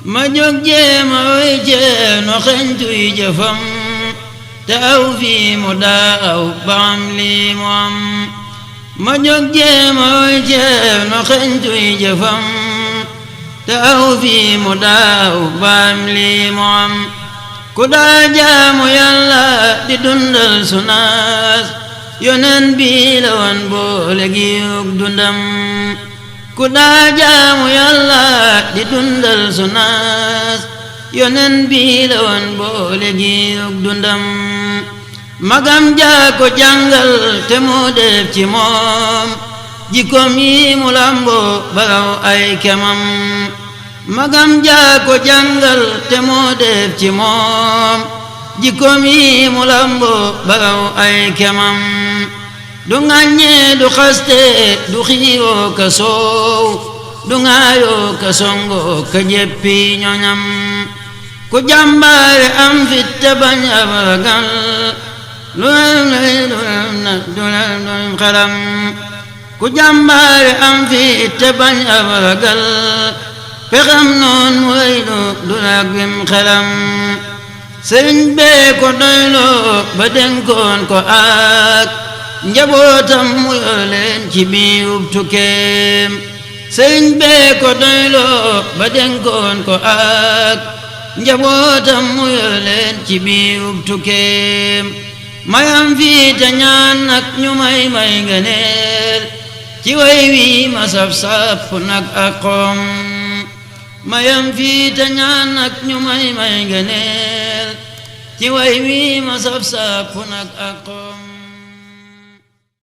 ma jóg jéema way Ceerno xeñtuy jëfam te aw fii mu daa aw baam lii mu am ma jóg jéema way Ceerno xeñtuy jëfam te aw fii mu daa aw baam lii mu am ku daa jaamu Yàlla di dundal sunaas yonen bi la wan boole giug dundam ku daa jaamu Yàlla di dundal sunaas yonen bi la wan boole giug dundam magam jaa ko jàngal te moo def ci moom jikkoom yi mu lamboo baraw ay kemam magam jaa ko jàngal te moo def ci moom jikkoom yi mu lamboo baraw ay kemam du ŋàññee du xaste du xiiroo ka soow du ŋaayoo ka songoo ka jeppi ñoñam ku jàmbaare am fit te bañ ab ragal du xelam ku jàmbaare am fit te bañ ab ragal pexam noon mooy du lagim xelam sëriñ bee ko doyloo ba dénkoon ko ak njabootam mu yor leen ci biirub tukkeem sëriñ bee ko doyloo ba dénkoon ko ak njabootam mu yor leen ci biirub tukkeem mayam fii te ñaan nag ñu may ngëneel ci way wi ma saf nag ak xom mayam fii te ñaan nag ñu may ngëneel ci way wi ma saf nag ak xom